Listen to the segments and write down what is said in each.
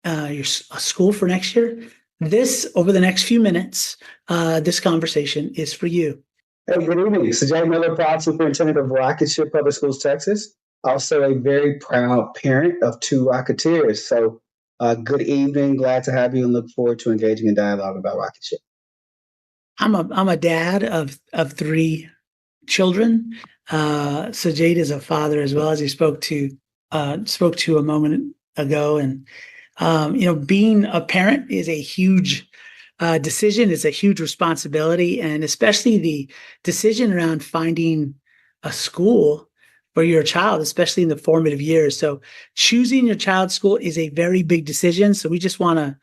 a school for next year, over the next few minutes, this conversation is for you. Hey, good evening. This is Jay Miller, proud superintendent of Rocketship Public Schools, Texas. Also a very proud parent of two Rocketeers. So, good evening. Glad to have you and look forward to engaging in dialogue about Rocketship. I'm a dad of three children. Sajid is a father as well, as he spoke to a moment ago. And being a parent is a huge decision. It's a huge responsibility, and especially the decision around finding a school for your child, especially in the formative years. So choosing your child's school is a very big decision. So we just want to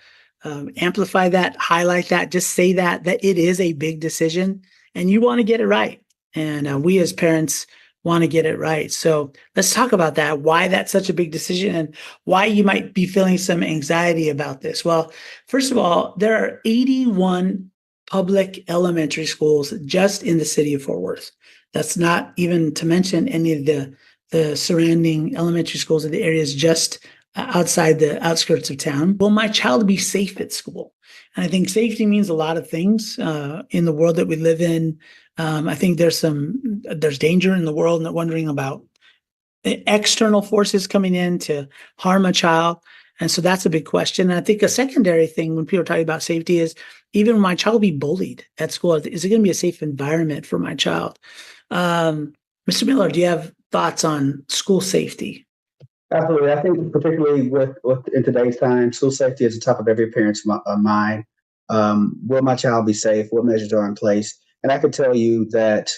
amplify that, highlight that, just say that it is a big decision, and you want to get it right. And we as parents want to get it right. So let's talk about that, why that's such a big decision and why you might be feeling some anxiety about this. Well, first of all, there are 81 public elementary schools just in the city of Fort Worth. That's not even to mention any of the surrounding elementary schools in the areas just outside the outskirts of town. Will my child be safe at school? And I think safety means a lot of things in the world that we live in. I think there's danger in the world, and wondering about external forces coming in to harm a child. And so that's a big question. And I think a secondary thing when people are talking about safety is, even when my child will be bullied at school, is it going to be a safe environment for my child? Mr. Miller, do you have thoughts on school safety? Absolutely. I think particularly with in today's time, school safety is the top of every parent's mind. Will my child be safe? What measures are in place? And I can tell you that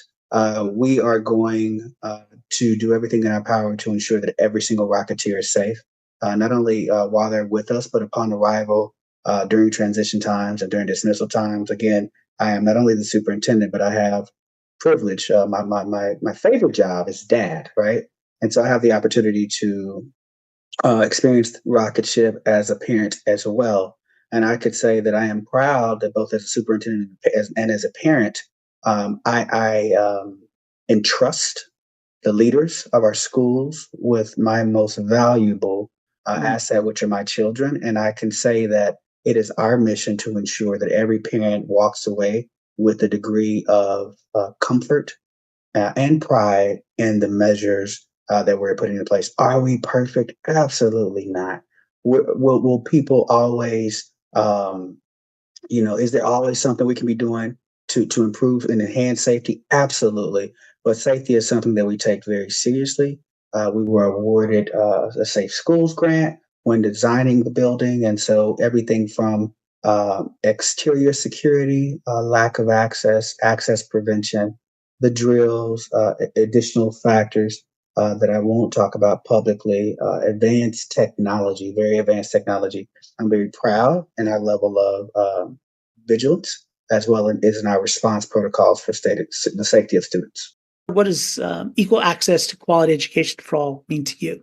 we are going to do everything in our power to ensure that every single Rocketeer is safe, not only while they're with us, but upon arrival, during transition times and during dismissal times. Again, I am not only the superintendent, but I have privilege. My favorite job is dad, right? And so I have the opportunity to experience Rocketship as a parent as well. And I could say that I am proud that both as a superintendent and as a parent, I entrust the leaders of our schools with my most valuable asset, which are my children. And I can say that it is our mission to ensure that every parent walks away with a degree of comfort and pride in the measures that we're putting in place. Are we perfect? Absolutely not. Will people always, is there always something we can be doing to improve and enhance safety? Absolutely. But safety is something that we take very seriously. We were awarded a Safe Schools grant when designing the building. And so everything from exterior security, lack of access prevention, the drills, additional factors that I won't talk about publicly, advanced technology, very advanced technology. I'm very proud in our level of vigilance, as well as in our response protocols for the safety of students. What does equal access to quality education for all mean to you?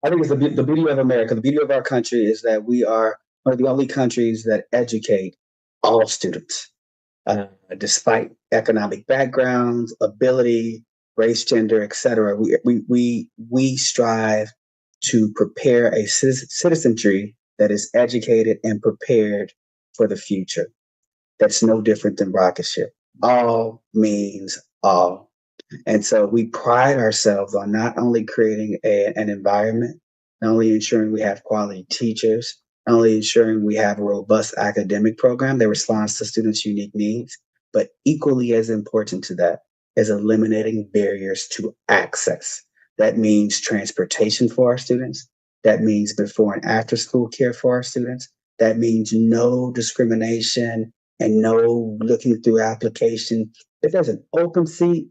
I think it's the beauty of America. The beauty of our country is that we are one of the only countries that educate all students, despite economic backgrounds, ability, race, gender, etc. We strive to prepare a citizenry that is educated and prepared for the future. That's no different than Rocketship. All means all. And so we pride ourselves on not only creating an environment, not only ensuring we have quality teachers, not only ensuring we have a robust academic program that responds to students' unique needs, but equally as important to that is eliminating barriers to access. That means transportation for our students. That means before and after school care for our students. That means no discrimination and no looking through application. If there's an open seat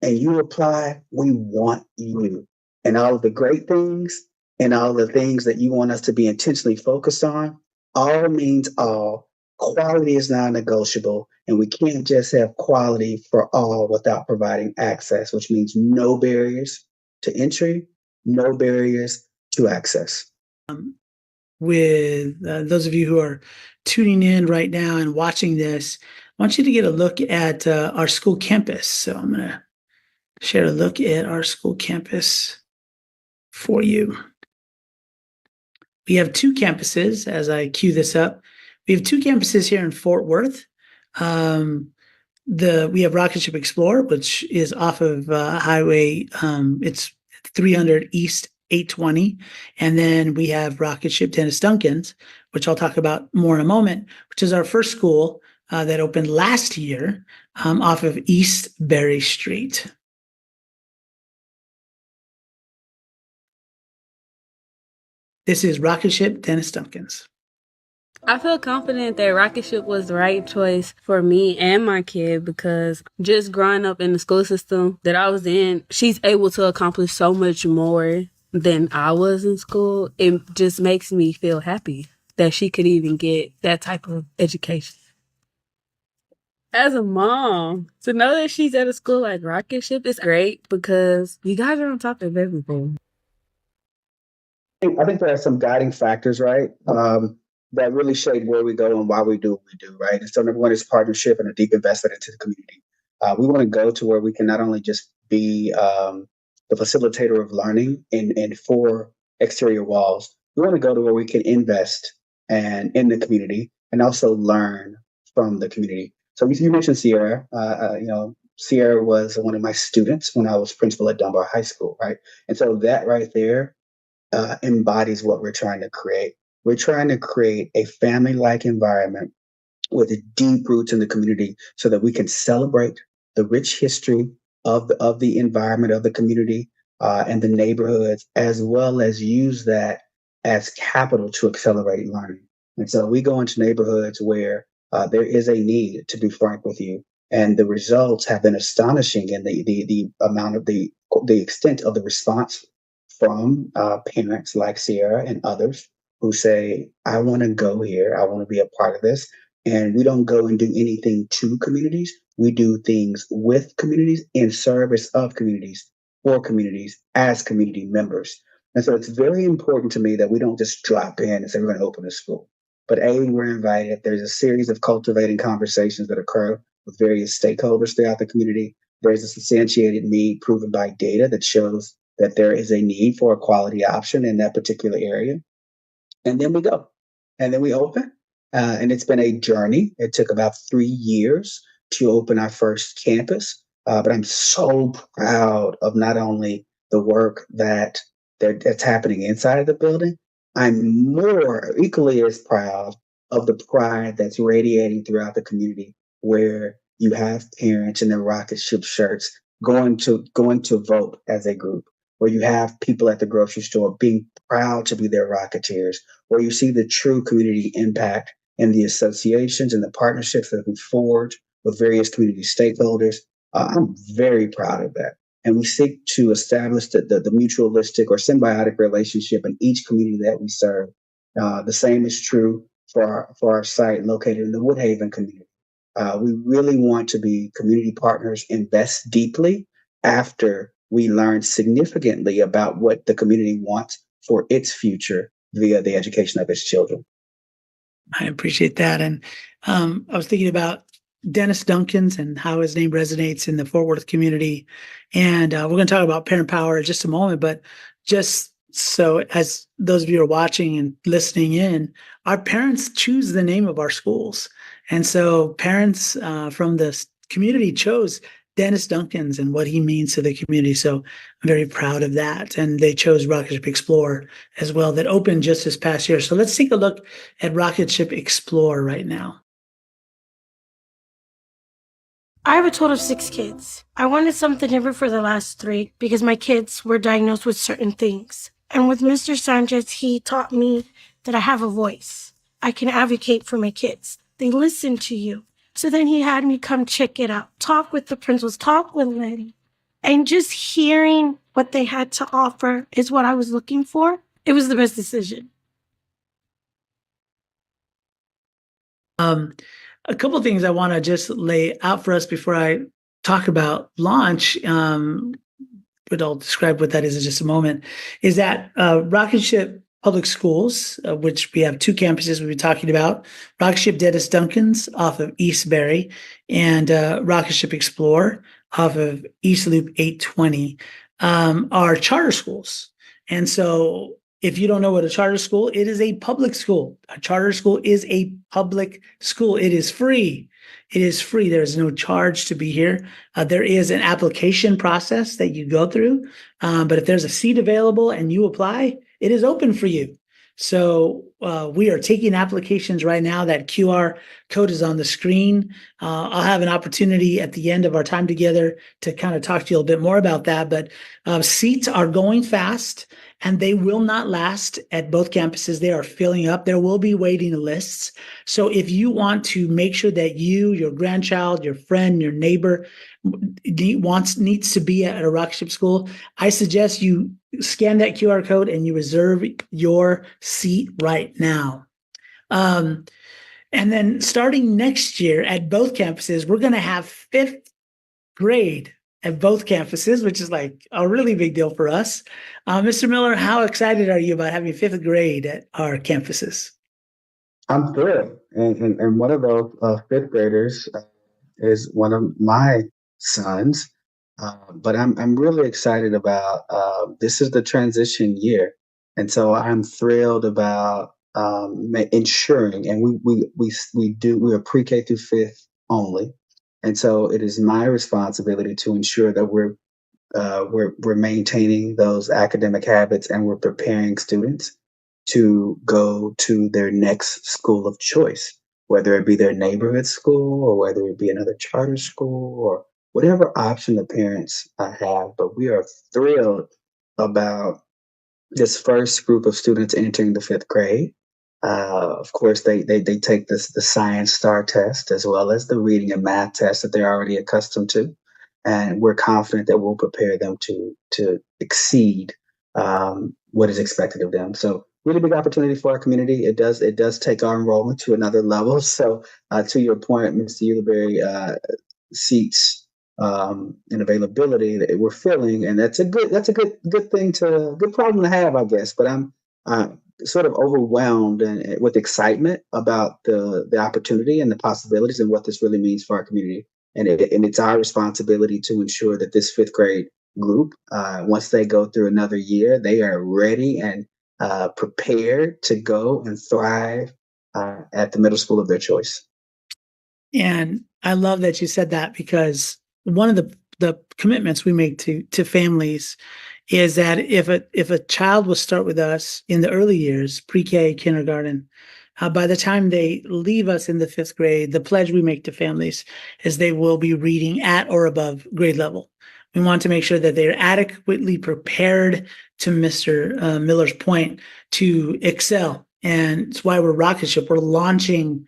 and you apply, we want you. And all of the great things and all the things that you want us to be intentionally focused on, all means all. Quality is non-negotiable, and we can't just have quality for all without providing access, which means no barriers to entry, no barriers to access. With those of you who are tuning in right now and watching this, I want you to get a look at our school campus. So I'm going to share a look at our school campus for you. we have two campuses. As I cue this up, we have two campuses here in Fort Worth. We have Rocket Ship Explorer, which is off of Highway. It's 300 East 820, and then we have Rocket Ship Dennis Duncan's, which I'll talk about more in a moment, which is our first school that opened last year off of East Berry Street. This is Rocket Ship Dennis Duncan's. I feel confident that Rocket Ship was the right choice for me and my kid because just growing up in the school system that I was in, she's able to accomplish so much more than I was in school. It just makes me feel happy that she could even get that type of education. As a mom, to know that she's at a school like Rocket Ship is great because you guys are on top of everything. I think there are some guiding factors, right? That really shape where we go and why we do what we do, right? And so number one is partnership and a deep investment into the community. We want to go to where we can not only just be the facilitator of learning in four exterior walls. We want to go to where we can invest and in the community and also learn from the community. So you mentioned Sierra. Sierra was one of my students when I was principal at Dunbar High School, right? And so that right there embodies what we're trying to create. We're trying to create a family-like environment with deep roots in the community so that we can celebrate the rich history of the environment of the community and the neighborhoods, as well as use that as capital to accelerate learning. And so we go into neighborhoods where there is a need, to be frank with you, and the results have been astonishing in the amount of the extent of the response from parents like Sierra and others who say, I want to go here. I want to be a part of this. And we don't go and do anything to communities. We do things with communities, in service of communities, for communities, as community members. And so it's very important to me that we don't just drop in and say, we're going to open a school. But we're invited. There's a series of cultivating conversations that occur with various stakeholders throughout the community. There's a substantiated need proven by data that shows that there is a need for a quality option in that particular area. And then we go. And then we open. And it's been a journey. It took about 3 years to open our first campus. But I'm so proud of not only the work that's happening inside of the building, I'm more equally as proud of the pride that's radiating throughout the community, where you have parents in their Rocket Ship shirts going to vote as a group, where you have people at the grocery store being proud to be their Rocketeers, where you see the true community impact in the associations and the partnerships that we forge with various community stakeholders. I'm very proud of that. And we seek to establish the mutualistic or symbiotic relationship in each community that we serve. The same is true for our site located in the Woodhaven community. We really want to be community partners, invest deeply after we learn significantly about what the community wants for its future via the education of its children. I appreciate that. And I was thinking about Dennis Duncan's and how his name resonates in the Fort Worth community. And we're going to talk about parent power in just a moment, but just so as those of you are watching and listening in, our parents choose the name of our schools. And so parents from the community chose Dennis Duncan's and what he means to the community. So I'm very proud of that. And they chose Rocket Ship Explorer as well, that opened just this past year. So let's take a look at Rocket Ship Explorer right now. I have a total of 6 kids. I wanted something different for the last 3 because my kids were diagnosed with certain things. And with Mr. Sanchez, he taught me that I have a voice. I can advocate for my kids. They listen to you. So then he had me come check it out, talk with the principals, talk with Letty. And just hearing what they had to offer is what I was looking for. It was the best decision. A couple of things I want to just lay out for us before I talk about launch, but I'll describe what that is in just a moment, is that Rocket Ship Public Schools, which we have 2 campuses we've been talking about, Rocket Ship Dennis Duncan's off of East Berry and Rocket Ship Explorer off of East Loop 820 are charter schools. And so If you don't know what a charter school, it is a public school. A charter school is a public school. It is free. It is free. There is no charge to be here. There is an application process that you go through. But if there's a seat available and you apply, it is open for you. So we are taking applications right now. That QR code is on the screen. I'll have an opportunity at the end of our time together to kind of talk to you a little bit more about that. But seats are going fast, and they will not last at both campuses. They are filling up. There will be waiting lists. So if you want to make sure that you, your grandchild, your friend, your neighbor needs to be at a Rocketship school, I suggest you scan that QR code and you reserve your seat right now. And then starting next year at both campuses, we're going to have fifth grade at both campuses, which is like a really big deal for us. Mr. Miller, how excited are you about having fifth grade at our campuses? I'm thrilled. And one of those fifth graders is one of my sons. But I'm really excited about this is the transition year. And so I'm thrilled about ensuring, and we are pre-K through fifth only. And so it is my responsibility to ensure that we're maintaining those academic habits, and we're preparing students to go to their next school of choice, whether it be their neighborhood school or whether it be another charter school or whatever option the parents have. But we are thrilled about this first group of students entering the fifth grade. Of course, they take the Science STAR test as well as the reading and math test that they're already accustomed to, and we're confident that we'll prepare them to exceed what is expected of them. So, really big opportunity for our community. It does take our enrollment to another level. So, to your point, Mr. Uliberry, seats and availability that we're filling, and that's a good thing good problem to have, I guess. But I'm sort of overwhelmed and with excitement about the opportunity and the possibilities and what this really means for our community. And it's our responsibility to ensure that this fifth grade group, once they go through another year, they are ready and prepared to go and thrive at the middle school of their choice. And I love that you said that, because one of the commitments we make to families is that if a child will start with us in the early years, pre-K, kindergarten, by the time they leave us in the fifth grade, the pledge we make to families is they will be reading at or above grade level. We want to make sure that they're adequately prepared, to Mr. Miller's point, to excel. And it's why we're Rocketship. We're launching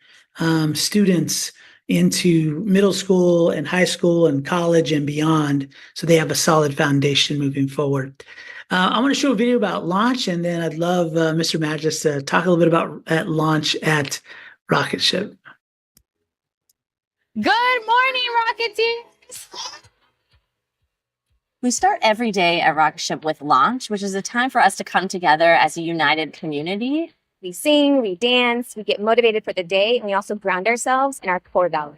students into middle school and high school and college and beyond, so they have a solid foundation moving forward. I want to show a video about launch, and then I'd love Mr. Magis to talk a little bit about at launch at Rocketship. Good morning, Rocketeers! We start every day at Rocketship with launch, which is a time for us to come together as a united community. We sing, we dance, we get motivated for the day, and we also ground ourselves in our core values.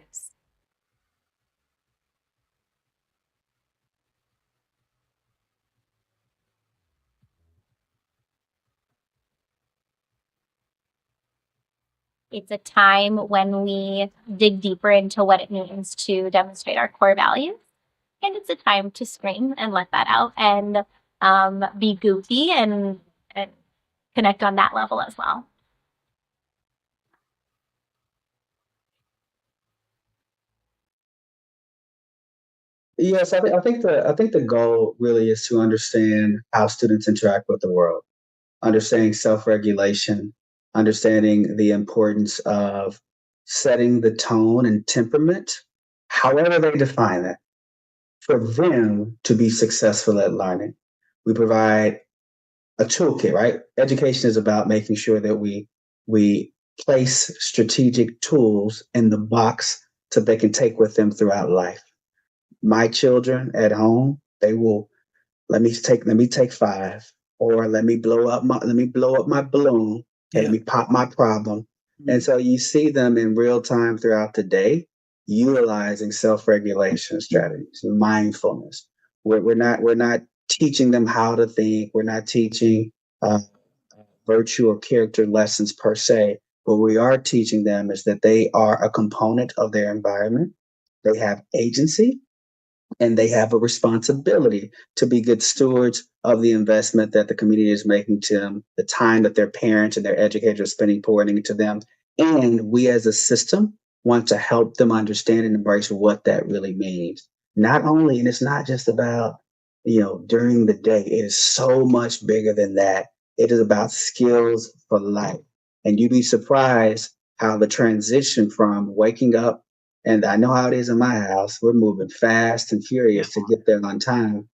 It's a time when we dig deeper into what it means to demonstrate our core values. And it's a time to scream and let that out and be goofy and connect on that level as well. Yes, I think the goal really is to understand how students interact with the world, understanding self-regulation, understanding the importance of setting the tone and temperament, however they define that, for them to be successful at learning. We provide a toolkit, right? Education is about making sure that we place strategic tools in the box so they can take with them throughout life. My children at home, they will let me take 5, or let me blow up my balloon, let me pop my problem. Mm-hmm. And so you see them in real time throughout the day utilizing self-regulation strategies, mindfulness. We're not teaching them how to think. We're not teaching virtue or character lessons per se. What we are teaching them is that they are a component of their environment. They have agency and they have a responsibility to be good stewards of the investment that the community is making to them, the time that their parents and their educators are spending pouring into them. And we as a system want to help them understand and embrace what that really means. Not only, and it's not just about, during the day, it is so much bigger than that. It is about skills for life. And you'd be surprised how the transition from waking up, and I know how it is in my house. We're moving fast and furious to get there on time.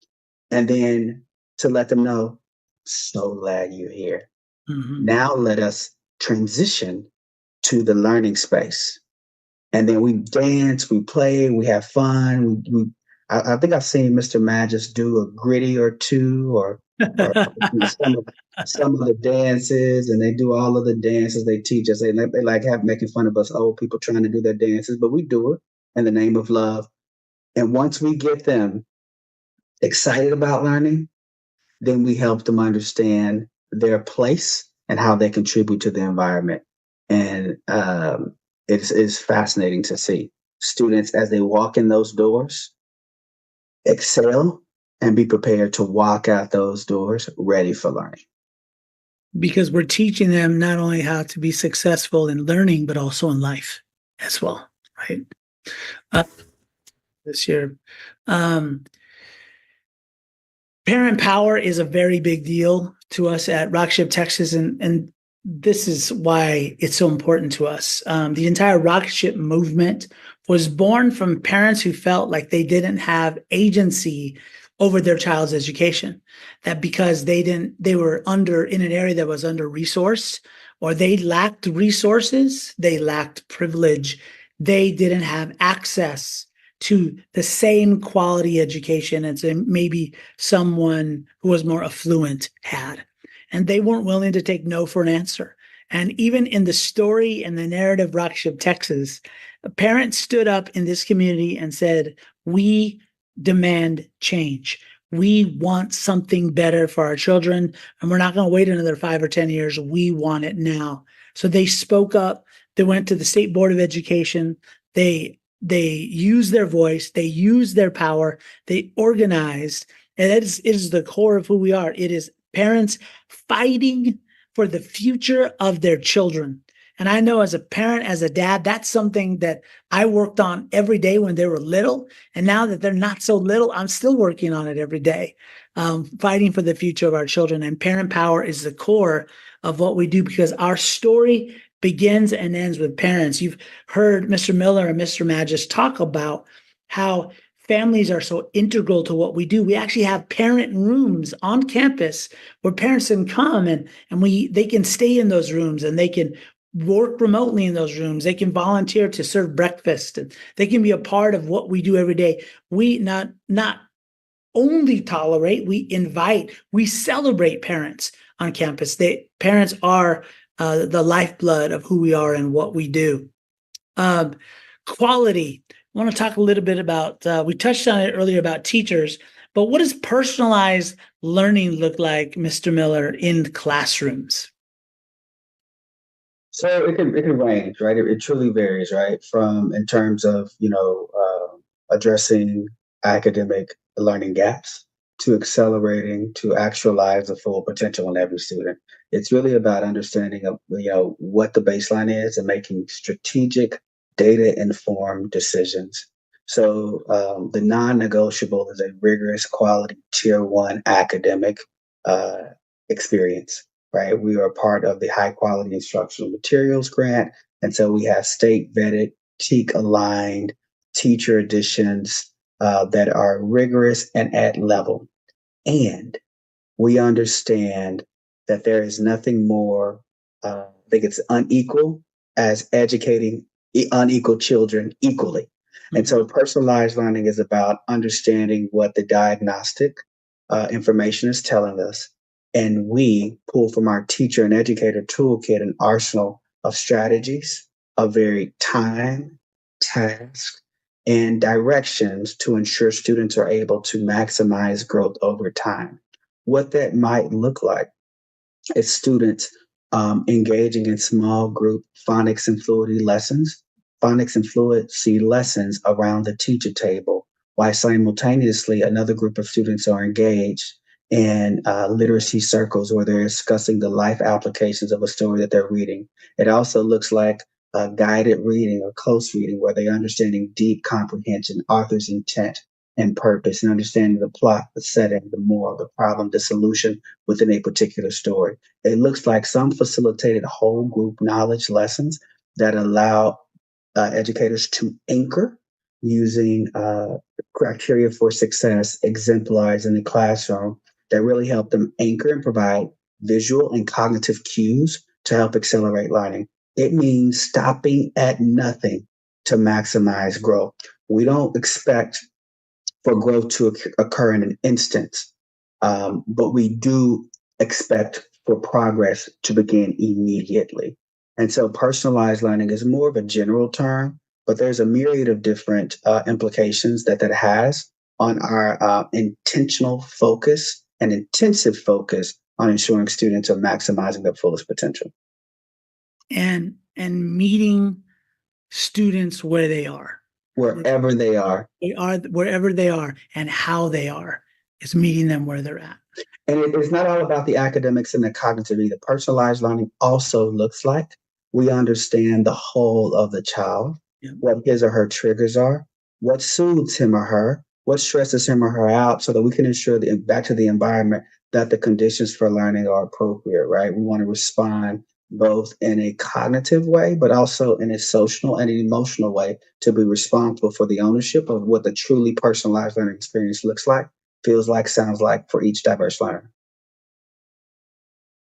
And then to let them know, so glad you're here. Mhm. Now let us transition to the learning space. And then we dance, we play, we have fun. I think I've seen Mr. Magis do a gritty or two, or some of the dances, and they do all of the dances they teach us. They like have making fun of us old people trying to do their dances, but we do it in the name of love. And once we get them excited about learning, then we help them understand their place and how they contribute to the environment. And it's fascinating to see students as they walk in those doors excel and be prepared to walk out those doors ready for learning. Because we're teaching them not only how to be successful in learning, but also in life as well, right? This year. Parent power is a very big deal to us at Rocketship Texas, and this is why it's so important to us. The entire Rocketship movement was born from parents who felt like they didn't have agency over their child's education, that because they were in an area that was under resourced, or they lacked resources, they lacked privilege, they didn't have access to the same quality education as maybe someone who was more affluent had. And they weren't willing to take no for an answer. And even in the story and the narrative Rocketship Texas, parents stood up in this community and said, we demand change. We want something better for our children, and we're not going to wait another 5 or 10 years. We want it now. So they spoke up. They went to the State Board of Education. They used their voice. They used their power. They organized. And it is the core of who we are. It is parents fighting for the future of their children. And I know as a parent, as a dad, that's something that I worked on every day when they were little. And now that they're not so little, I'm still working on it every day, fighting for the future of our children. And parent power is the core of what we do, because our story begins and ends with parents. You've heard Mr. Miller and Mr. Magis talk about how families are so integral to what we do. We actually have parent rooms on campus where parents can come and they can stay in those rooms, and they can work remotely in those rooms. They can volunteer to serve breakfast, and they can be a part of what we do every day. We not only tolerate, we invite, we celebrate parents on campus. Parents are the lifeblood of who we are and what we do. Quality. I want to talk a little bit about, we touched on it earlier about teachers, but what does personalized learning look like, Mr. Miller, in classrooms? So it can range, right? It truly varies, right? From in terms of addressing academic learning gaps, to accelerating to actualize the full potential in every student. It's really about understanding of what the baseline is and making strategic, data-informed decisions. So the non-negotiable is a rigorous, quality, Tier 1 academic experience. Right, we are part of the High Quality Instructional Materials Grant, and so we have state vetted, TEAC aligned teacher editions that are rigorous and at level. And we understand that there is nothing more, I think it's unequal, as educating unequal children equally. Mm-hmm. And so personalized learning is about understanding what the diagnostic information is telling us. And we pull from our teacher and educator toolkit an arsenal of strategies, of very time, task, and directions to ensure students are able to maximize growth over time. What that might look like is students engaging in small group phonics and fluency lessons around the teacher table, while simultaneously another group of students are engaged in literacy circles where they're discussing the life applications of a story that they're reading. It also looks like guided reading or close reading where they're understanding deep comprehension, author's intent and purpose, and understanding the plot, the setting, the moral, the problem, the solution within a particular story. It looks like some facilitated whole group knowledge lessons that allow educators to anchor using criteria for success exemplars in the classroom that really help them anchor and provide visual and cognitive cues to help accelerate learning. It means stopping at nothing to maximize growth. We don't expect for growth to occur in an instant, but we do expect for progress to begin immediately. And so personalized learning is more of a general term, but there's a myriad of different implications that has on our intentional focus and intensive focus on ensuring students are maximizing their fullest potential. And meeting students where they are. Wherever they are. They are wherever they are, and how they are is meeting them where they're at. And it's not all about the academics and the cognitive either. Personalized learning also looks like we understand the whole of the child, what his or her triggers are, what soothes him or her, what stresses him or her out, so that we can ensure that back to the environment that the conditions for learning are appropriate, right? We want to respond both in a cognitive way, but also in a social and an emotional way to be responsible for the ownership of what the truly personalized learning experience looks like, feels like, sounds like for each diverse learner.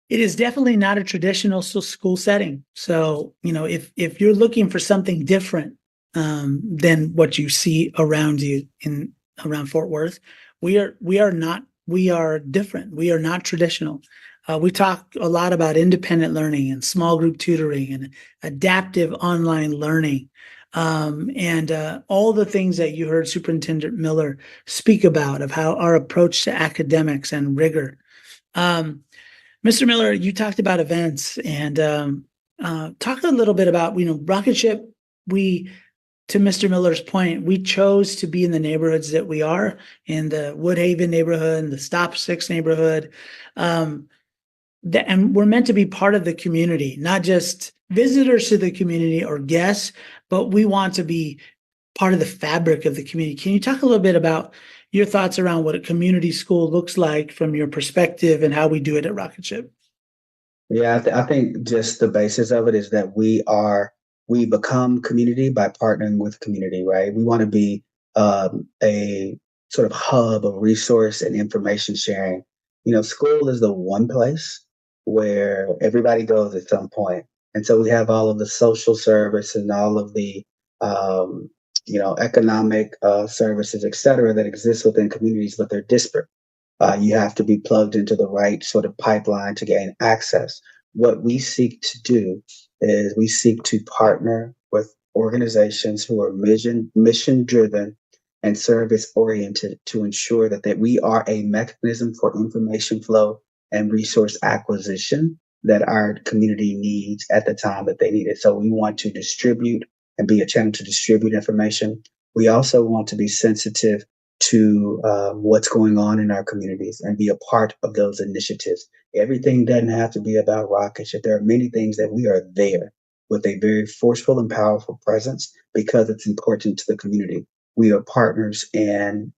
It is definitely not a traditional school setting. So, if you're looking for something different than what you see around you around Fort Worth, we are different. We are not traditional. We talk a lot about independent learning and small group tutoring and adaptive online learning, and all the things that you heard Superintendent Miller speak about of how our approach to academics and rigor. Mr. Miller, you talked about events and talk a little bit about, Rocket Ship. To Mr. Miller's point, we chose to be in the neighborhoods that we are, in the Woodhaven neighborhood and the Stop 6 neighborhood. And we're meant to be part of the community, not just visitors to the community or guests, but we want to be part of the fabric of the community. Can you talk a little bit about your thoughts around what a community school looks like from your perspective and how we do it at Rocket Ship? Yeah, I think just the basis of it is that we become community by partnering with community, right? We want to be a sort of hub of resource and information sharing. School is the one place where everybody goes at some point. And so we have all of the social service and all of the, economic services, et cetera, that exist within communities, but they're disparate. You have to be plugged into the right sort of pipeline to gain access. What we seek to do is we seek to partner with organizations who are mission driven and service oriented to ensure that we are a mechanism for information flow and resource acquisition that our community needs at the time that they need it. So we want to distribute and be a channel to distribute information. We also want to be sensitive to what's going on in our communities and be a part of those initiatives. Everything doesn't have to be about Rocket Ship. There are many things that we are there with a very forceful and powerful presence because it's important to the community. We are partners in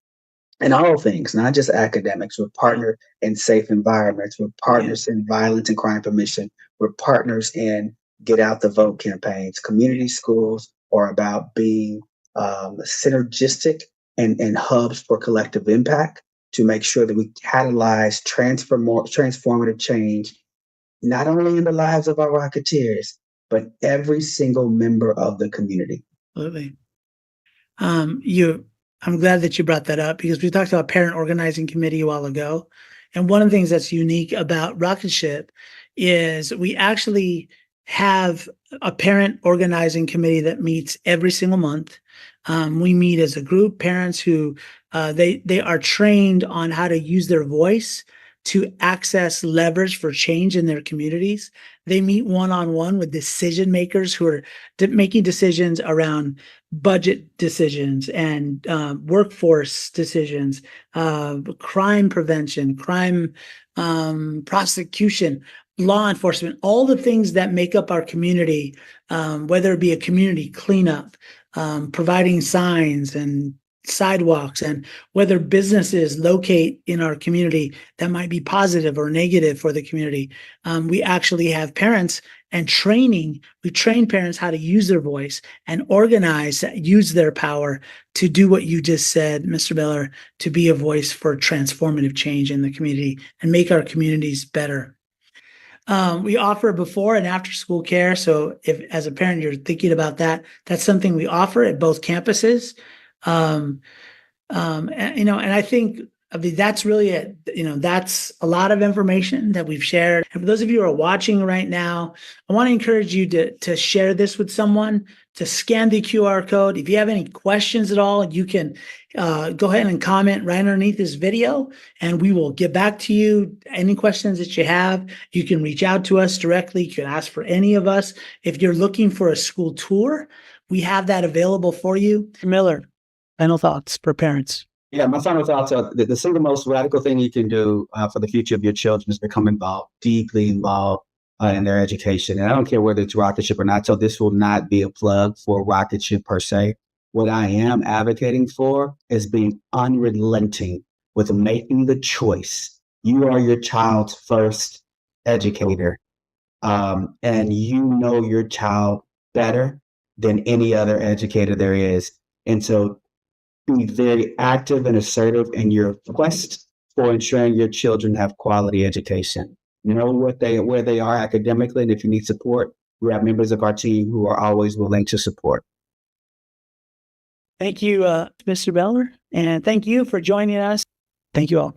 all things, not just academics. We're partners in safe environments. We're partners in violence and crime prevention. We're partners in Get Out the Vote campaigns. Community schools are about being synergistic and hubs for collective impact to make sure that we catalyze transformative change, not only in the lives of our Rocketeers, but every single member of the community. Absolutely. I'm glad that you brought that up because we talked about parent organizing committee a while ago. And one of the things that's unique about Rocket Ship is we actually have a parent organizing committee that meets every single month. We meet as a group, parents who they are trained on how to use their voice to access leverage for change in their communities. They meet one-on-one with decision makers who are making decisions around budget decisions and workforce decisions, crime prevention, crime prosecution, law enforcement, all the things that make up our community, whether it be a community cleanup, providing signs and sidewalks, and whether businesses locate in our community that might be positive or negative for the community. We actually have parents and training. We train parents how to use their voice and organize, use their power to do what you just said, Mr. Miller, to be a voice for transformative change in the community and make our communities better. We offer before and after school care. So if as a parent, you're thinking about that, that's something we offer at both campuses. And I think, that's really it. That's a lot of information that we've shared. And for those of you who are watching right now, I want to encourage you to share this with someone, to scan the QR code. If you have any questions at all, you can go ahead and comment right underneath this video, and we will get back to you. Any questions that you have, you can reach out to us directly. You can ask for any of us. If you're looking for a school tour, we have that available for you. Miller, final thoughts for parents. Yeah, my final thoughts are the single most radical thing you can do for the future of your children is become involved, deeply involved in their education. And I don't care whether it's Rocketship or not, so this will not be a plug for Rocketship per se. What I am advocating for is being unrelenting with making the choice. You are your child's first educator, and you know your child better than any other educator there is. And so be very active and assertive in your quest for ensuring your children have quality education. Know where they are academically, and if you need support, we have members of our team who are always willing to support. Thank you, Mr. Miller, and thank you for joining us. Thank you all.